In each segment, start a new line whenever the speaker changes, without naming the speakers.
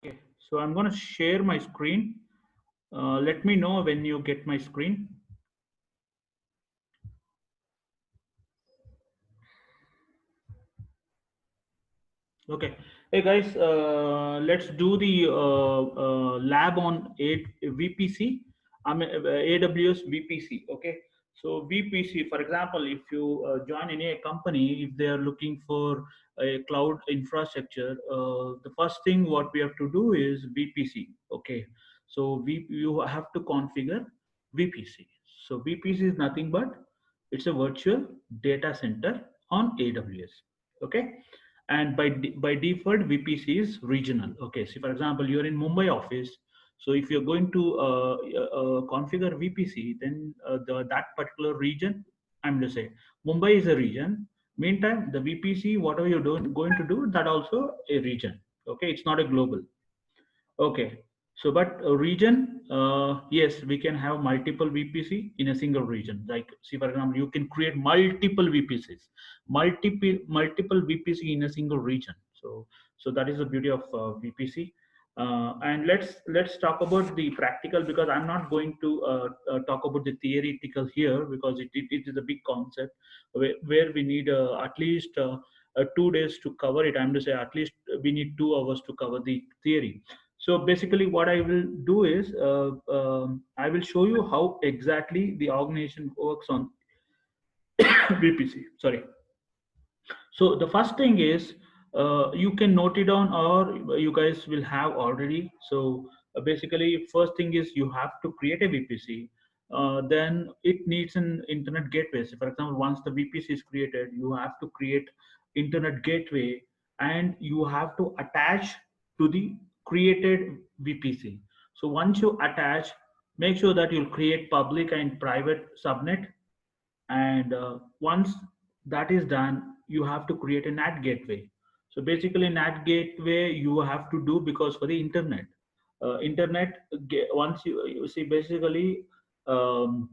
Okay, so I'm going to share my screen. Let me know when you get my screen. Okay. Hey guys, let's do the lab on VPC. I mean AWS VPC. Okay. So VPC, for example, if you join any company, if they are looking for a cloud infrastructure, the first thing what we have to do is VPC. Okay. So you have to configure VPC. So VPC is nothing but it's a virtual data center on AWS. Okay, and by default VPC is regional. Okay, so for example you're in Mumbai office, so if you're going to configure VPC, then that particular region, I'm going to say Mumbai is a region. Meantime, the VPC, whatever you're going to do, that also a region. Okay, it's not a global. Okay. So, but a region, yes, we can have multiple VPC in a single region. Like, see, for example, you can create multiple VPCs, multiple VPC in a single region. So that is the beauty of VPC. And let's talk about the practical, because I'm not going to talk about the theoretical here, because it is a big concept where we need at least 2 days to cover it. I'm to say at least we need 2 hours to cover the theory. So basically, what I will do is I will show you how exactly the organization works on VPC. Sorry. So the first thing is you can note it down, or you guys will have already. So basically, first thing is you have to create a VPC. Then it needs an internet gateway. So for example, once the VPC is created, you have to create internet gateway, and you have to attach to the created VPC. So once you attach, make sure that you'll create public and private subnet, and once that is done, you have to create a NAT gateway. So basically NAT gateway you have to do because for the internet, once you see basically, um,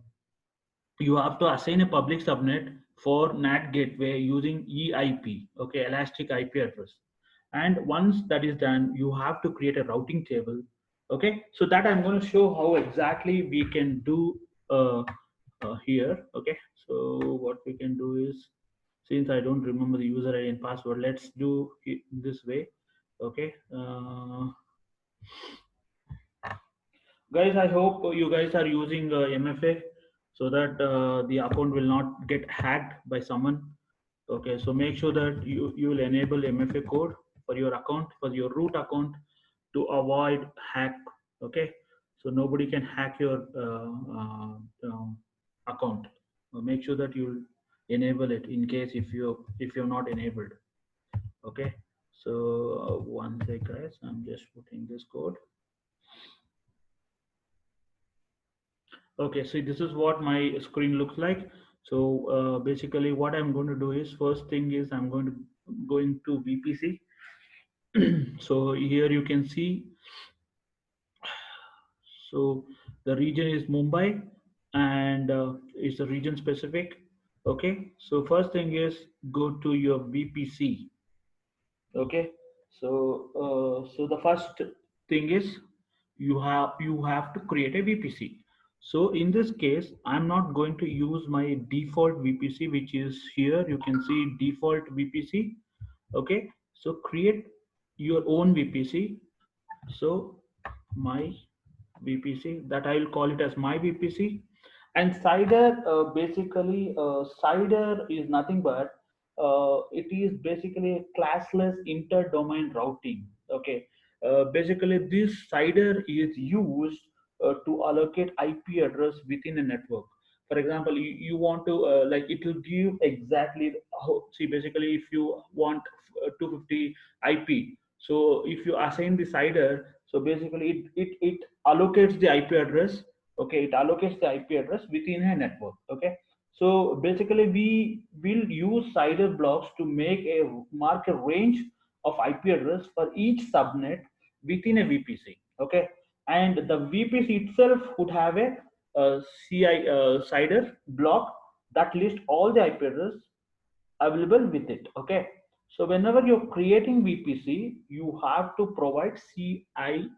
you have to assign a public subnet for NAT gateway using EIP, okay, elastic IP address. And once that is done, you have to create a routing table. Okay, so that I'm going to show how exactly we can do uh, here. Okay, so what we can do is, since I don't remember the user ID and password, let's do it this way. Okay, guys, I hope you guys are using MFA, so that the account will not get hacked by someone. Okay, so make sure that you will enable MFA code for your account, for your root account, to avoid hack. Okay, so nobody can hack your account. Make sure that you enable it in case if you're not enabled. Okay, so one sec guys, I'm just putting this code. Okay, so this is what my screen looks like. So basically what I'm going to do is, first thing is I'm going to VPC. So here you can see, so the region is Mumbai, and it's a region specific. Okay, so first thing is go to your VPC. Okay, so so the first thing is you have to create a VPC. So in this case, I'm not going to use my default VPC, which is here. You can see default VPC. Okay, so create your own VPC. So my VPC, that I will call it as my VPC. And Cider, basically, Cider is nothing but it is basically a classless inter-domain routing. Okay, basically this Cider is used to allocate IP address within a network. For example, you want to like it will give exactly how, see basically if you want 250 IP, so if you assign the Cider, so basically it allocates the IP address. Okay, it allocates the IP address within a network. Okay, so basically we will use Cider blocks to make a mark a range of IP address for each subnet within a VPC. Okay, and the VPC itself would have a CI Cider block that lists all the IP address available with it. Okay, So whenever you're creating VPC, you have to provide CI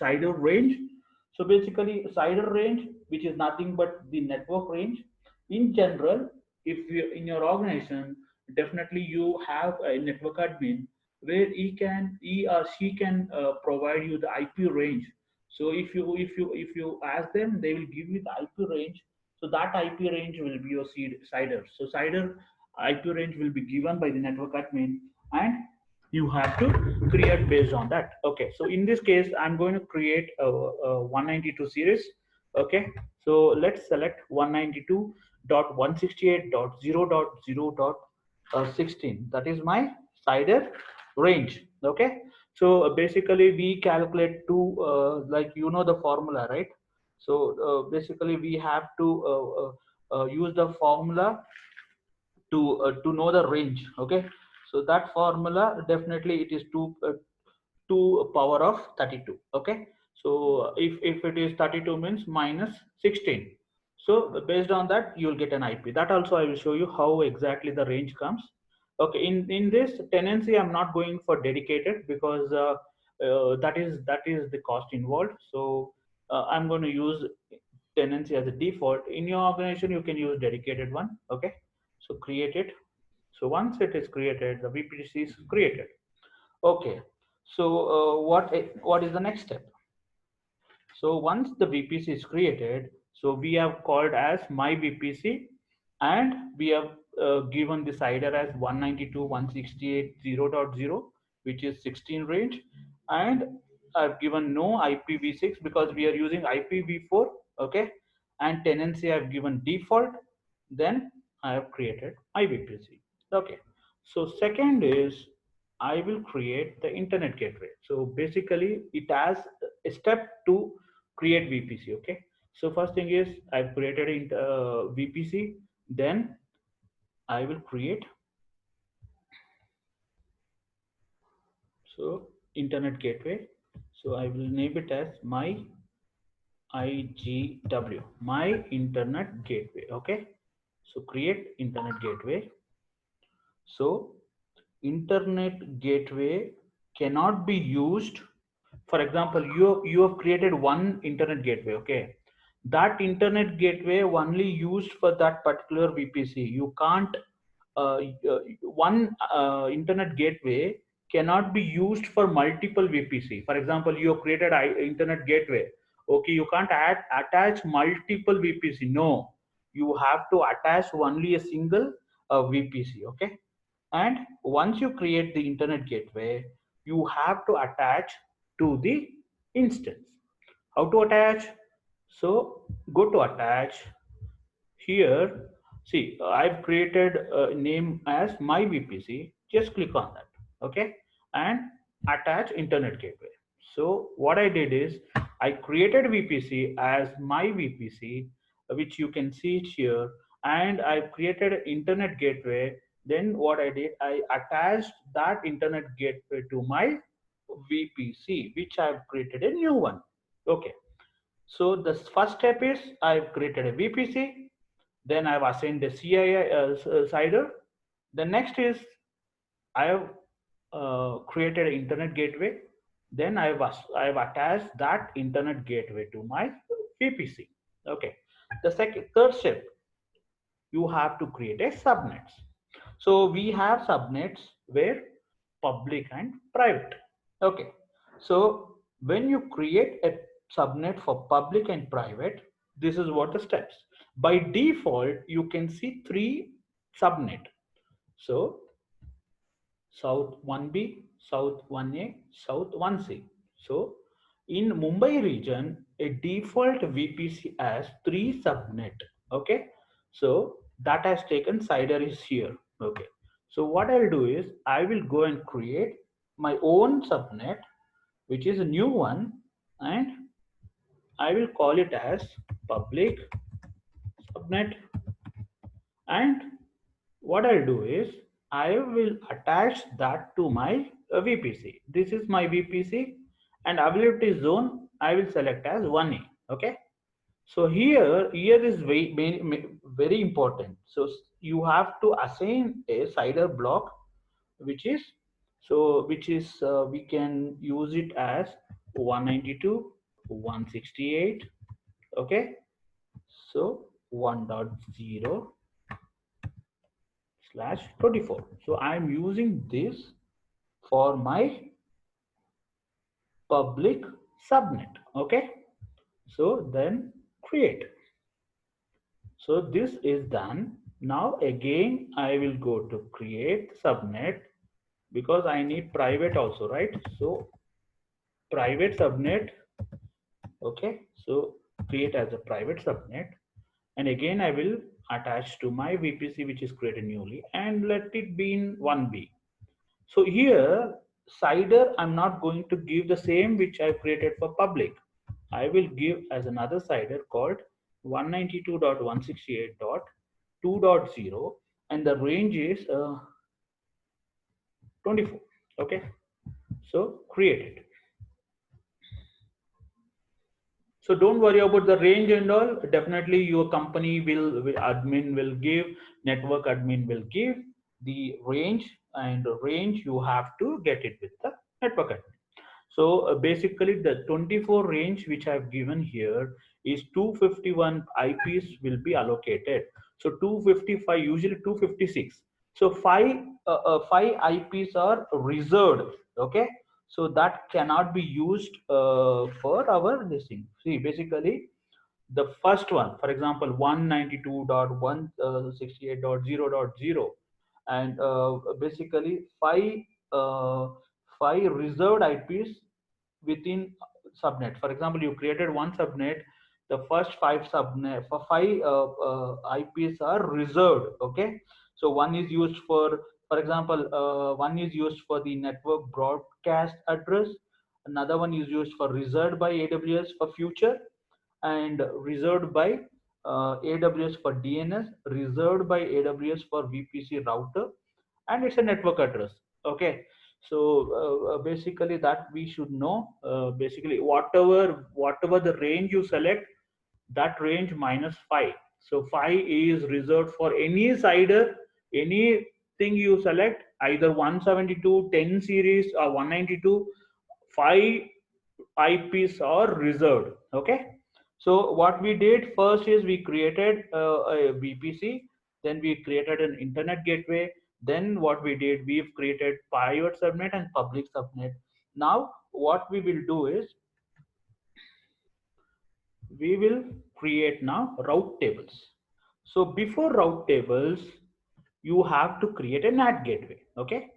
CIDR range. So basically CIDR range, which is nothing but the network range. In general, if you in your organization, definitely you have a network admin where he or she can provide you the IP range. So if you ask them, they will give you the IP range. So that IP range will be your CIDR. So CIDR IP range will be given by the network admin, and you have to create based on that. Okay, so in this case I'm going to create a 192 series. Okay, so let's select 192.168.0.0.16. That is my CIDR range. Okay, so basically we calculate to like the formula, right? So basically we have to use the formula to know the range. Okay, so that formula definitely it is 2 power of 32. Okay, so if it is 32 means minus 16. So based on that you'll get an IP. That also I will show you how exactly the range comes. Okay, in this tenancy I'm not going for dedicated because that is the cost involved. So I'm going to use tenancy as a default. In your organization you can use dedicated one. Okay, so create it. So once it is created, the VPC is created. Okay, so what is the next step? So once the VPC is created, so we have called as my VPC, and we have given the CIDR as 192.168.0.0, which is 16 range, and I've given no IPv6 because we are using IPv4. Okay, and tenancy I've given default. Then I have created my VPC. Okay, so second is I will create the internet gateway. So basically it has a step to create VPC. Okay, so first thing is I've created VPC. Then I will create so internet gateway. So I will name it as my IGW, my internet gateway. Okay, so create internet gateway. So internet gateway cannot be used. For example, you have created one internet gateway. Okay, that internet gateway only used for that particular VPC. You can't one internet gateway cannot be used for multiple VPC. For example, you have created internet gateway. Okay, you can't attach multiple VPC. No, you have to attach only a single VPC. Okay, and once you create the internet gateway, you have to attach to the instance. How to attach? So go to attach. Here, see, I've created a name as my VPC. Just click on that. Okay, and attach internet gateway. So what I did is I created VPC as my VPC, which you can see it here, and I've created an internet gateway. Then what I did, I attached that internet gateway to my VPC, which I've created a new one. Okay, so the first step is I've created a VPC, then I've assigned the CII CIDR. The next is I have created an internet gateway. Then I've attached that internet gateway to my VPC. Okay. The third step, you have to create a subnets. So we have subnets where public and private. Okay. So when you create a subnet for public and private, this is what the steps. By default, you can see 3 subnet. So South 1B, South 1A, South 1C. So in Mumbai region, a default VPC has 3 subnet. Okay. So that has taken CIDR is here. Okay. So what I'll do is I will go and create my own subnet, which is a new one, and I will call it as public subnet. And what I'll do is I will attach that to my VPC. This is my VPC, and availability zone I will select as 1A. Okay. So here is very important. So you have to assign a CIDR block which is we can use it as 192 168. Okay, so 1.0 slash 24. So I'm using this for my public subnet. Okay, so then create. So this is done. Now again I will go to create subnet because I need private also, right? So private subnet. Okay, so create as a private subnet, and again I will attach to my VPC which is created newly and let it be in 1B. So here CIDR I'm not going to give the same which I created for public. I will give as another CIDR called 192.168.2.0 and the range is 24. Okay, so create it. So don't worry about the range and all. Definitely your company admin will give, network admin will give the range, and the range you have to get it with the network admin. So basically the 24 range which I've given here is 251 IPs will be allocated. So 255, usually 256. So five IPs are reserved. Okay, so that cannot be used for our listing. See, basically the first one, for example, 192.168.0.0, and basically five reserved IPs within subnet. For example, you created one subnet, the first five subnet for five IPs are reserved. Okay, so one is used for example, one is used for the network broadcast address, another one is used for reserved by AWS for future, and reserved by AWS for DNS, reserved by AWS for VPC router, and it's a network address. Okay, so basically that we should know. Basically, whatever the range you select, that range minus 5. So 5 is reserved for any CIDR, anything you select, either 172, 10 series or 192, 5 IPs are reserved. Okay. So what we did first is we created a VPC, then we created an internet gateway. Then what we did, we've created private subnet and public subnet. Now what we will do is we will create now route tables. So before route tables, you have to create a NAT gateway. Okay.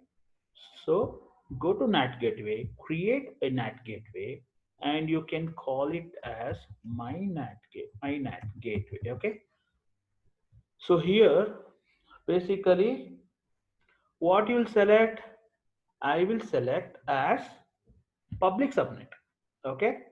So go to NAT gateway, create a NAT gateway, and you can call it as my NAT gateway. Okay. So here, basically, what you'll select, I will select as public subnet. Okay.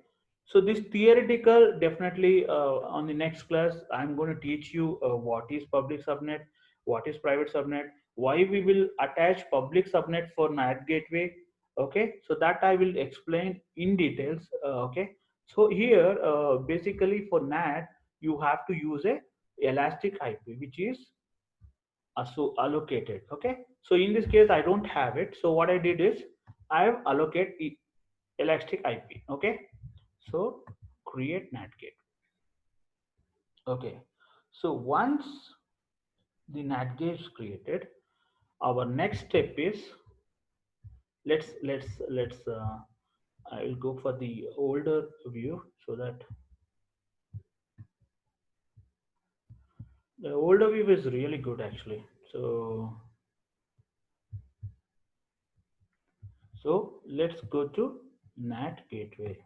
So this theoretical, definitely on the next class I'm going to teach you what is public subnet, what is private subnet, why we will attach public subnet for NAT gateway. Okay, so that I will explain in details. Okay, so here basically for NAT you have to use a elastic IP which is allocated. Okay, so in this case I don't have it, so what I did is I have allocated elastic IP. Okay, so create NAT gate. Okay, so once the NAT gate is created, our next step is let's I will go for the older view so that the older view is really good actually. So let's go to NAT gateway.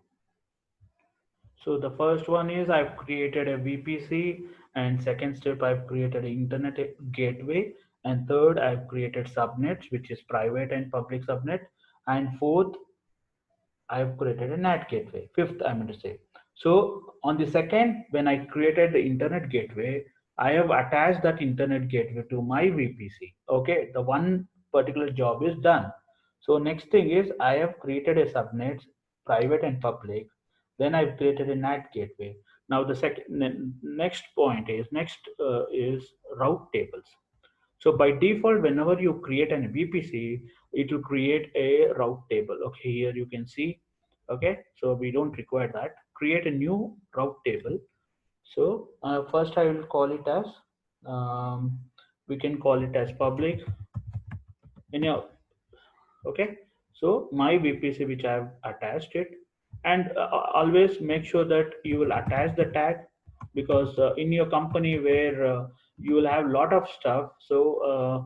So the first one is I've created a VPC, and second step I've created an internet gateway, and third I've created subnets which is private and public subnet, and fourth I've created a NAT gateway. Fifth I'm going to say. So on the second, when I created the internet gateway, I have attached that internet gateway to my VPC. Okay, the one particular job is done. So next thing is I have created a subnet, private and public. Then I've created a NAT gateway. Now the next point is next is route tables. So by default, whenever you create an VPC, it will create a route table. Okay, here you can see. Okay, so we don't require that. Create a new route table. So first I will call it as, we can call it as public. Any, okay, so my VPC which I have attached it, and always make sure that you will attach the tag, because in your company where you will have lot of stuff, so uh,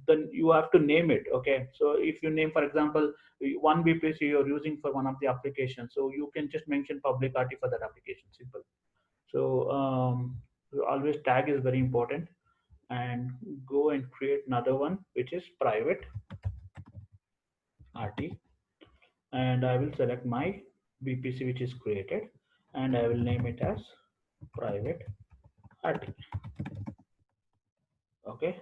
then you have to name it. Okay, so if you name, for example, one VPC you're using for one of the applications, so you can just mention public RT for that application, simple. So always tag is very important, and go and create another one which is private RT, and I will select my VPC which is created, and I will name it as private RT. Okay.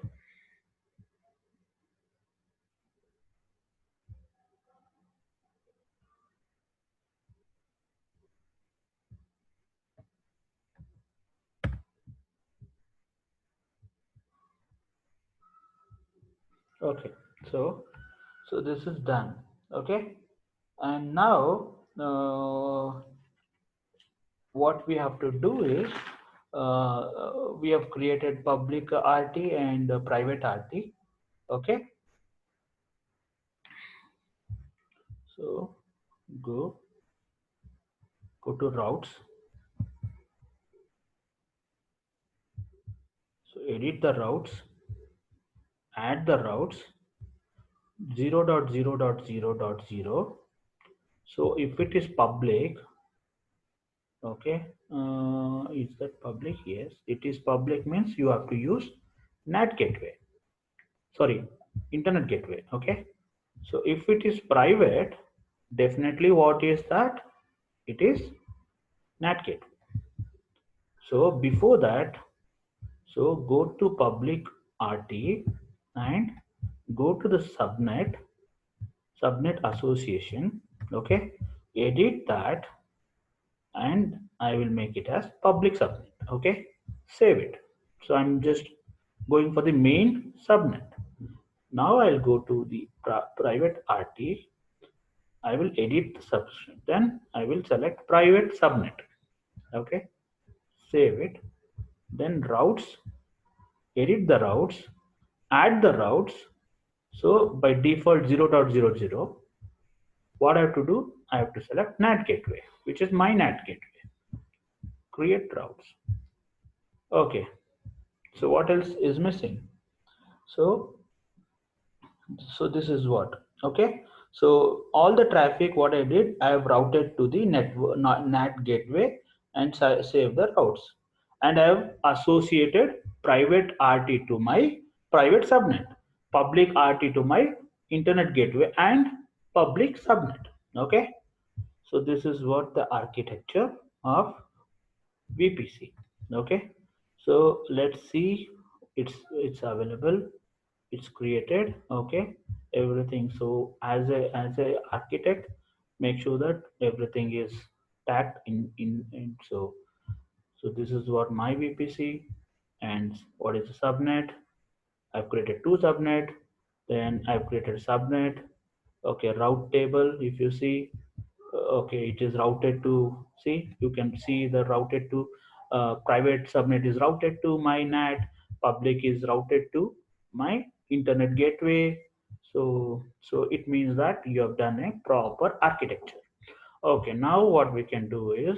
Okay. So this is done. Okay. And now what we have to do is, we have created public RT and private RT. Okay. So go go to routes. So edit the routes, add the routes 0.0.0.0. So if it is public, okay, is that public? Yes, it is public, means you have to use NAT gateway. Sorry, internet gateway. Okay. So if it is private, definitely what is that? It is NAT gateway. So before that, so go to public RT and go to the subnet association. Okay, edit that, and I will make it as public subnet. Okay, save it. So I'm just going for the main subnet. Now I'll go to the private RT. I will edit the subnet. Then I will select private subnet. Okay, save it. Then routes, edit the routes, add the routes. So by default 0.00. What I have to do? I have to select NAT gateway, which is my NAT gateway. Create routes. Okay. So what else is missing? So this is what. Okay, so all the traffic what I did, I have routed to the network NAT gateway and save the routes, and I have associated private RT to my private subnet, public RT to my internet gateway, and public subnet. Okay, so this is what the architecture of VPC. Okay, so let's see, it's available, it's created. Okay, everything. So as a architect, make sure that everything is tagged in. So this is what my VPC, and what is the subnet. I've created two subnet, then I've created subnet. Okay, route table, if you see, okay, it is routed to, see, you can see the routed to, private subnet is routed to my NAT, public is routed to my internet gateway. So it means that you have done a proper architecture. Okay, now what we can do is,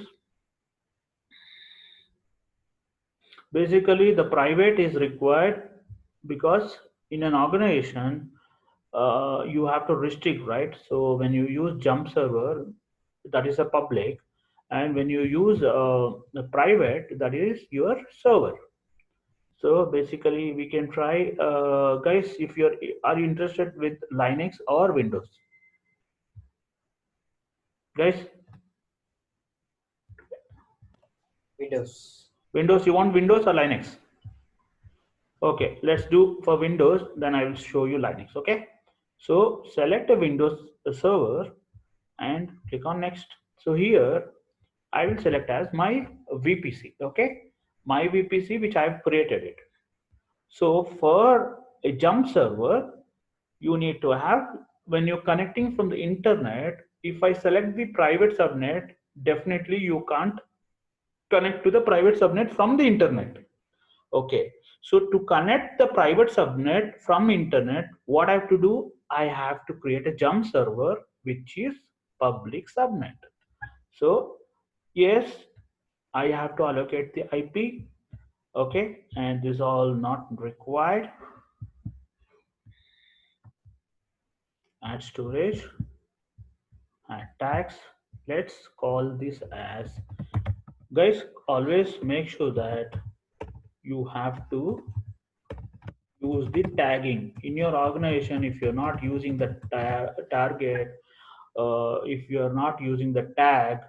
basically the private is required because in an organization, you have to restrict, right? So when you use jump server, that is a public, and when you use the private, that is your server. So basically we can try, guys, if you're, are you interested with Linux or Windows, guys?
Windows.
Windows, you want Windows or Linux? Okay, let's do for Windows, then I will show you Linux. Okay, so select a Windows server and click on next. So here I will select as my VPC. Okay, my VPC which I have created it. So for a jump server, you need to have, when you're connecting from the internet, if I select the private subnet, definitely you can't connect to the private subnet from the internet. Okay, so to connect the private subnet from internet, what I have to do, I have to create a jump server which is public subnet. So yes, I have to allocate the IP. Okay, and this is all not required. Add storage, add tags. Let's call this as, guys, always make sure that you have to use the tagging in your organization. If you're not using the target, if you're not using the tag,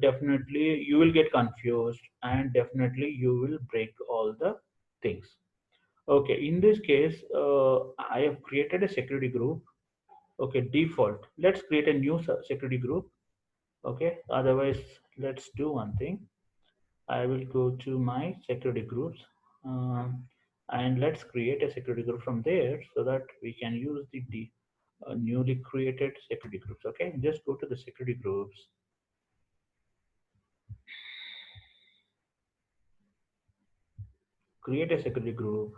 definitely you will get confused and definitely you will break all the things. Okay, in this case, I have created a security group. Okay, default. Let's create a new security group. Okay, otherwise, let's do one thing. I will go to my security groups, and let's create a security group from there so that we can use the newly created security groups. Okay, just go to the security groups. Create a security group.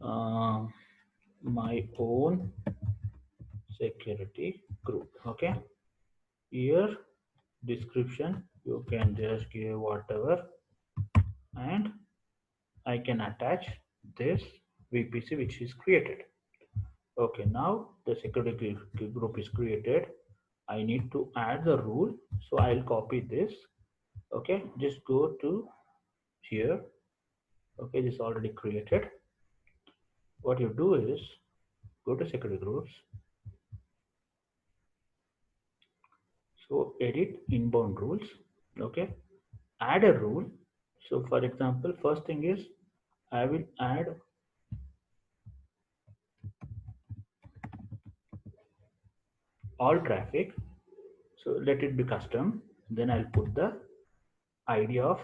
Uh, my own security group. Okay, here description you can just give whatever, and I can attach this VPC which is created. Okay, now the security group is created. I need to add the rule, so I'll copy this. Okay, just go to here. Okay, this is already created. What you do is go to security groups. So edit inbound rules. Okay, add a rule. So for example, first thing is I will add all traffic. So let it be custom. Then I'll put the ID of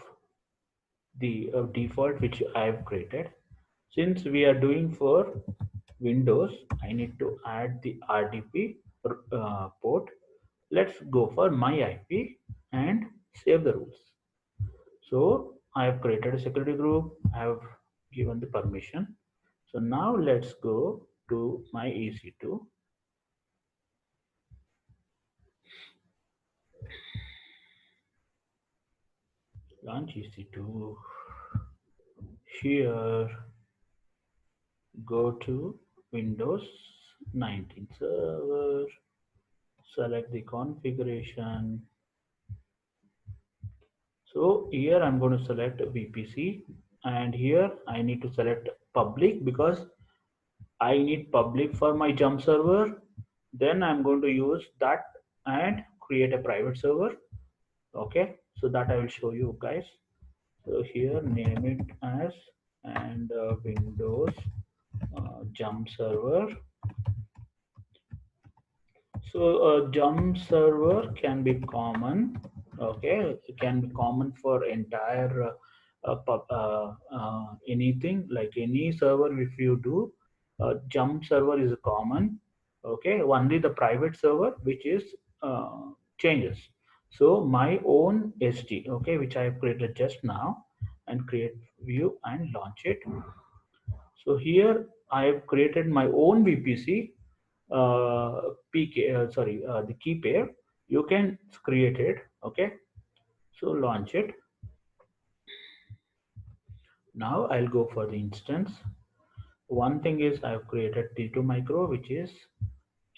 the default which I have created. Since we are doing for Windows, I need to add the RDP port. Let's go for my IP and save the rules. So I have created a security group. I have given the permission. So now let's go to my EC2. Launch EC2. Here, go to Windows 19 server. Select the configuration. So here I'm going to select VPC, and here I need to select public because I need public for my jump server. Then I'm going to use that and create a private server. Okay, so that I will show you guys. So here name it as, and Windows jump server. So jump server can be common. Okay, it can be common for entire anything, like any server. If you do jump server is common. Okay, only the private server which is changes. So my own ST, okay, which I have created just now, and create view and launch it. So here I have created my own VPC PK, the key pair. You can create it. Okay, so launch it. Now I'll go for the instance. One thing is I've created T2 micro, which is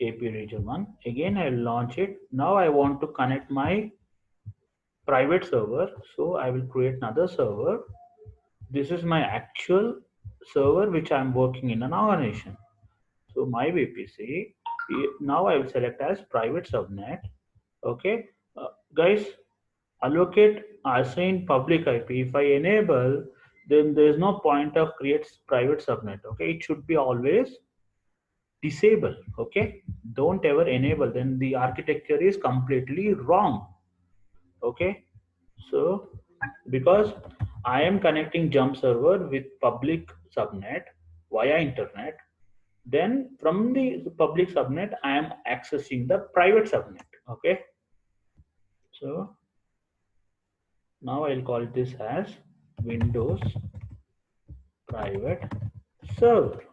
AP region 1. Again, I'll launch it. Now I want to connect my private server. So I will create another server. This is my actual server, which I'm working in an organization. So my VPC, now I will select as private subnet. Okay, guys, allocate assign public IP. If I enable, then there is no point of create private subnet. Okay, it should be always disable. Okay, don't ever enable, then the architecture is completely wrong. Okay, so because I am connecting jump server with public subnet via internet. Then from the public subnet, I am accessing the private subnet. Okay. So now I'll call this as Windows private server.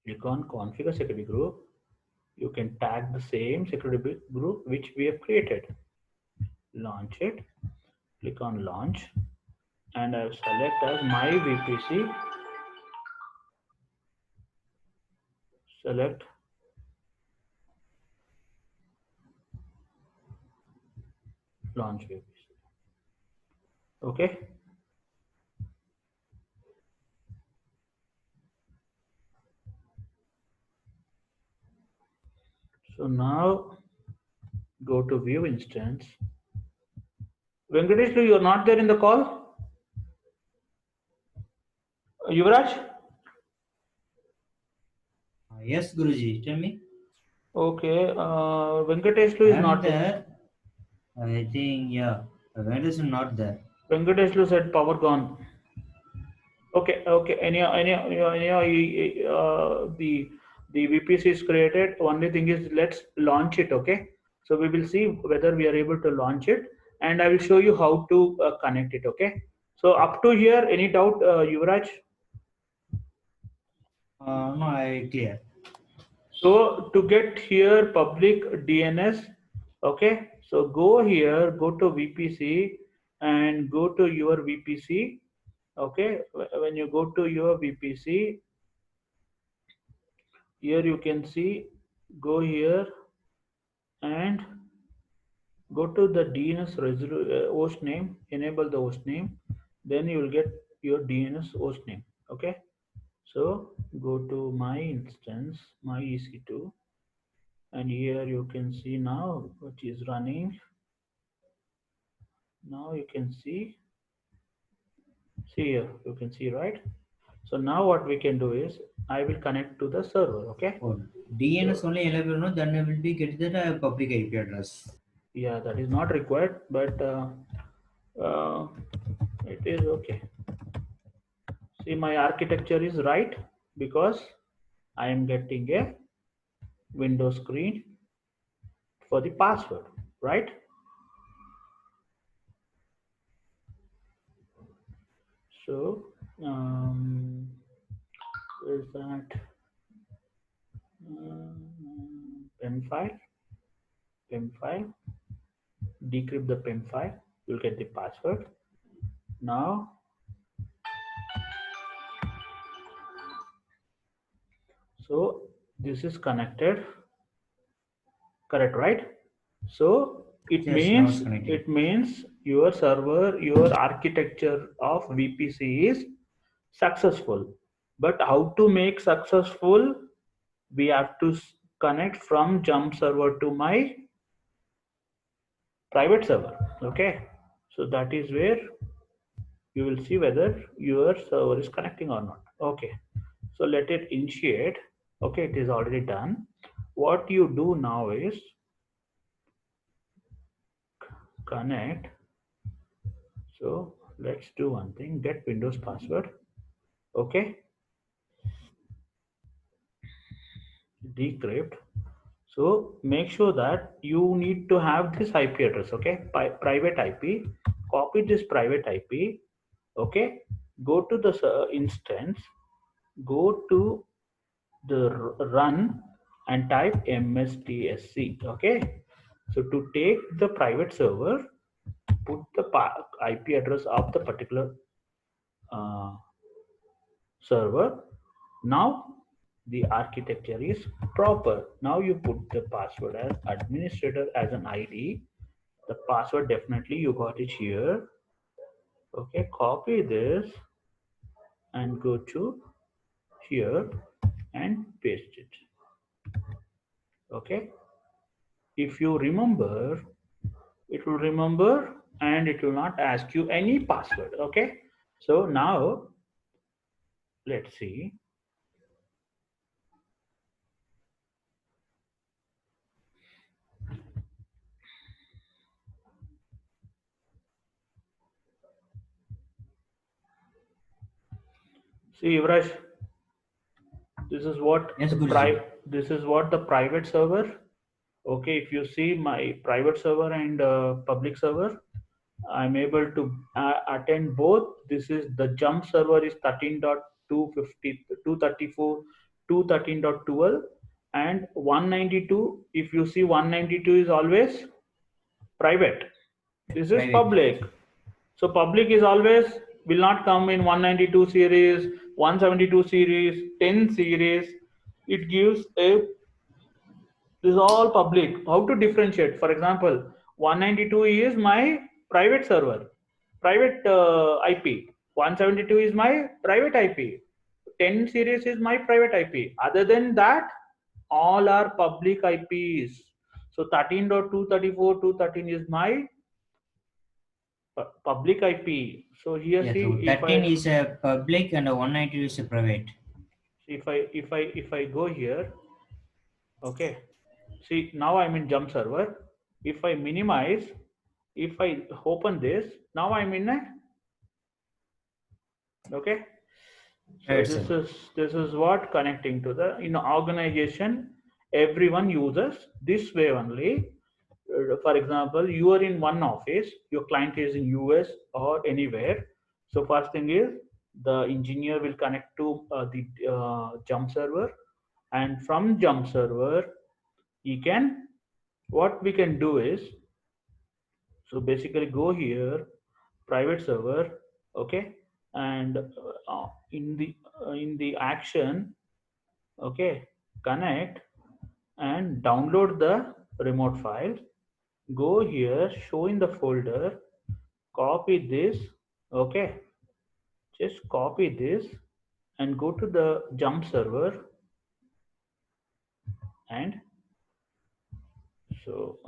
Click on configure security group. You can tag the same security group which we have created. Launch it. Click on launch, and I'll select as my VPC. Select launch VPC. Okay. So now go to view instance. Venkatesh, you are not there in the call? Yuvraj?
Yes, Guruji, tell me.
Okay. Venkatesh is
I'm
not there.
there. I think, yeah, Venus is not there.
Venkatesh said power gone. Okay. Okay. The VPC is created. Only thing is, let's launch it. Okay. So we will see whether we are able to launch it, and I will show you how to connect it. Okay. So up to here, any doubt, Yuvraj?
No, I clear.
So to get here public DNS, okay. So go here, go to VPC, and go to your VPC. Okay. When you go to your VPC, here you can see, go here and go to the DNS host name, enable the host name, then you will get your DNS host name. Okay. So go to my instance, my EC2, and here you can see now which is running. Now you can see here, you can see, right? So now what we can do is, I will connect to the server. Okay.
Oh, DNS only enable, no, then I will be get the public IP address.
Yeah, that is not required, but uh, it is okay. See, my architecture is right because I am getting a window screen for the password, right? So where is that PEM file? PEM file. Decrypt the PEM file. You'll get the password. Now, so this is connected. Correct, right? So it
Yes, now it's
means
connected.
your server, your architecture of VPC is successful. But how to make successful? We have to connect from jump server to my private server. Okay. So that is where you will see whether your server is connecting or not. Okay. So let it initiate. Okay, it is already done. What you do now is connect. So let's do one thing, get Windows password. Okay. Decrypt. So make sure that you need to have this IP address. Okay. Private IP. Copy this private IP. Okay. Go to the instance. Go to the run and type mstsc. Okay. So to take the private server, put the IP address of the particular uh, server. Now the architecture is proper. Now you put the password as administrator as an ID. The password definitely you got it here. Okay, copy this and go to here and paste it. Okay, if you remember, it will remember and it will not ask you any password. Okay, so now let's see. See, Yuvraj, this is what
Yes,
the
Guruji.
private server. Okay, if you see my private server and public server, I'm able to attend both. This is the jump server is 13.250, 234, 213.12, and 192. If you see 192 is always private. This is
Private.
public. So public is always will not come in 192 series, 172 series, 10 series. It gives a this is all public. How to differentiate? For example, 192 is my private server, private IP. 172 is my private IP. 10 series is my private IP. Other than that, all are public IPs. So 13.234, 213 is my public IP. So here
Yeah,
see
so
if
13 is a public and a 190 is a private.
if I go here, okay. See, now I'm in jump server. If I minimize, if I open this, now I'm in a, okay. So
Private server.
this is what connecting to the in organization, everyone uses this way only. For example, you are in one office, your client is in US or anywhere. So first thing is the engineer will connect to the jump server, and from jump server he can what we can do is so basically go here private server, okay, and in the action, okay, connect and download the remote file, go here, show in the folder, copy this, okay, just copy this and go to the jump server and so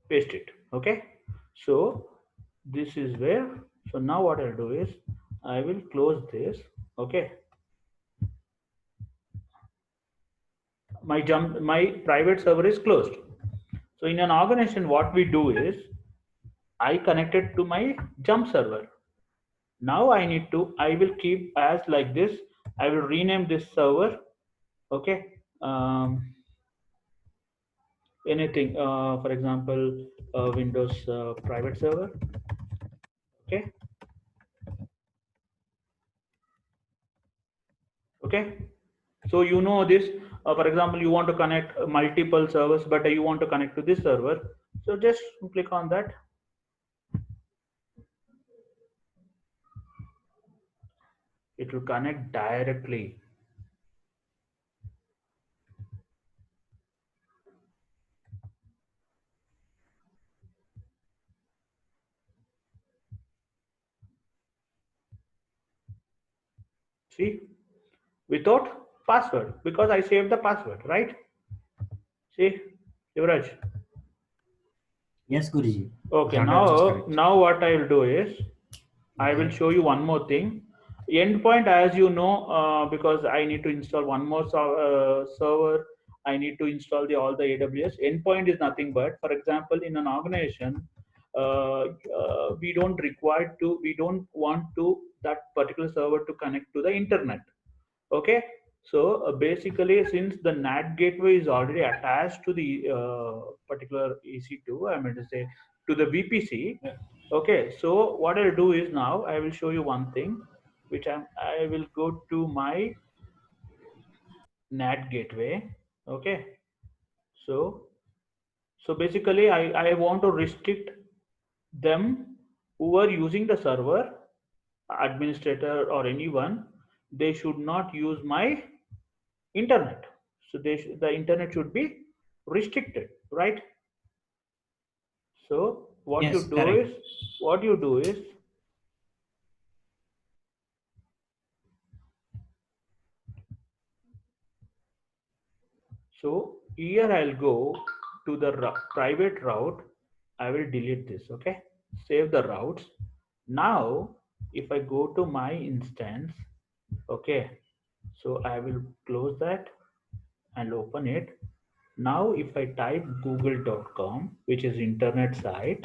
paste it, okay. So this is where, so now what I'll do is I will close this, okay. My private server is closed. So in an organization what we do is I connected to my jump server. Now I will keep as like this. I will rename this server, okay. Anything, for example, Windows private server, okay. Okay, so you know this, for example, you want to connect multiple servers, but you want to connect to this server, so just click on that. It will connect directly. See, without password, because I saved the password, right? See, Yuvraj.
Yes, Guruji. It's
Okay,
100%
now
correct.
what I will do is I will
Okay.
show you one more thing. Endpoint, as you know, because I need to install one more server, I need to install all the AWS. Endpoint is nothing but, for example, in an organization, we don't want to that particular server to connect to the internet. Okay, so basically, since the NAT gateway is already attached to the particular EC2, I mean to say to the VPC. Okay, so what I'll do is now I will show you one thing, which I will go to my NAT gateway. Okay, so basically I want to restrict them who are using the server, administrator or anyone, they should not use my internet. So the internet should be restricted, right? So
Yes, correct.
what you do is so here I'll go to the private route. I will delete this, okay, save the routes. Now if I go to my instance, okay, so I will close that and open it. Now if I type google.com, which is internet site,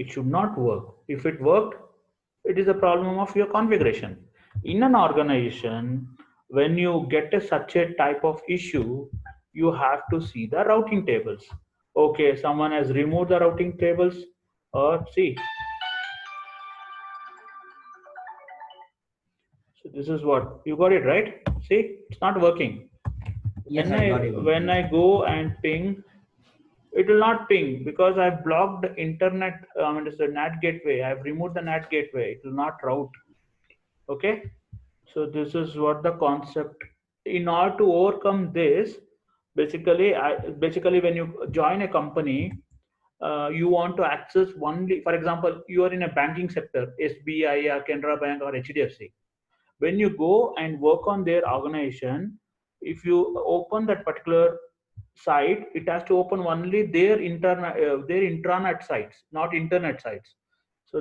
It should not work. If it worked, it is a problem of your configuration. In an organization, when you get such a type of issue, you have to see the routing tables. Okay, someone has removed the routing tables. See, so this is what you got it right. See, it's not working.
Yes, I got it.
When I go and ping, it will not ping because I've blocked the internet. I mean, it's the NAT gateway. I've removed the NAT gateway. It will not route. Okay, so this is what the concept. In order to overcome this, basically when you join a company, you want to access only. For example, you are in a banking sector, SBI or Canara Bank or HDFC. When you go and work on their organization, if you open that particular site, it has to open only their intranet sites, not internet sites. So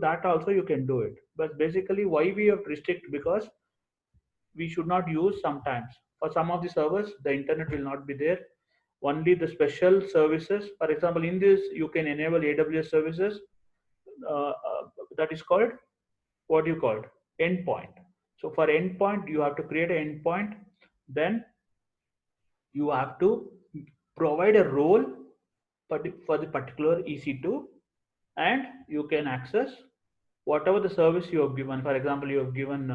that also you can do it. But basically, why we have restrict, because we should not use sometimes. For some of the servers, the internet will not be there. Only the special services. For example, in this you can enable AWS services. Uh, uh, that is called, what you called, endpoint. So for endpoint, you have to create an endpoint. Then you have to provide a role for the particular EC2, and you can access whatever the service you have given. For example, you have given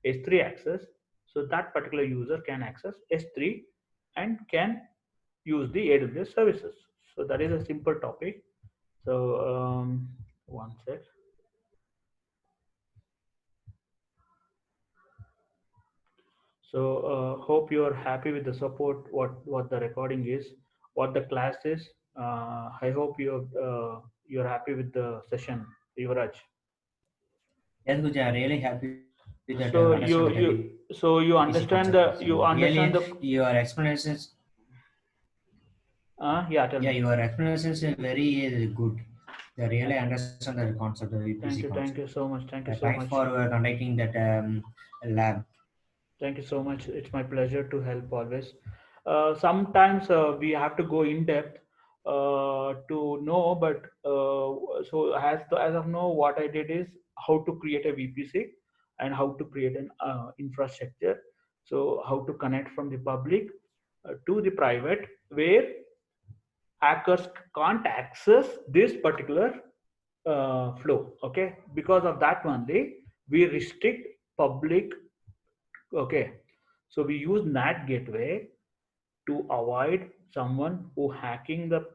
S3 access, so that particular user can access S3 and can use the AWS services. So that is a simple topic. So one sec. So hope you are happy with the support, what the recording is, what the class is. I hope you're happy with the session, Yuvraj.
Yes, Guja, I'm really happy that I understand
So
that
you
VPC
understand
concept.
your
Explanations.
yeah, tell
Yeah,
me.
your explanations are very good. I really understand the concept of VPC concept.
Thank you so much. Thank you so
Thanks
much.
for conducting that lab.
Thank you so much. It's my pleasure to help always. Sometimes we have to go in depth to know, but so as of now, what I did is how to create a VPC and how to create an infrastructure. So how to connect from the public to the private, where hackers can't access this particular flow. Okay, because of that only we restrict public. Okay, so we use NAT gateway to avoid someone who hacking the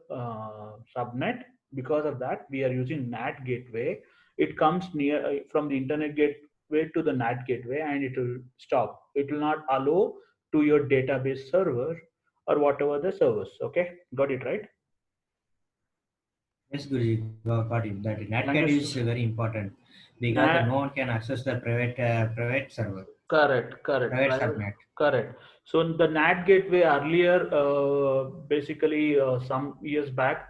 subnet. Because of that, we are using NAT gateway. It comes near from the internet gateway to the NAT gateway, and it will stop. It will not allow to your database server or whatever the servers. Okay, got it right?
Yes, Guruji, got it. That
Thank
NetCat
you.
is very important because
NAT,
no one can access the private server, private
private,
subnet.
correct. So the NAT gateway earlier, basically some years back,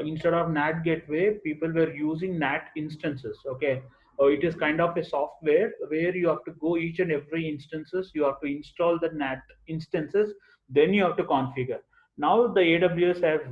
instead of NAT gateway, people were using NAT instances. Okay, it is kind of a software where you have to go each and every instances. You have to install the NAT instances, then you have to configure. Now the AWS have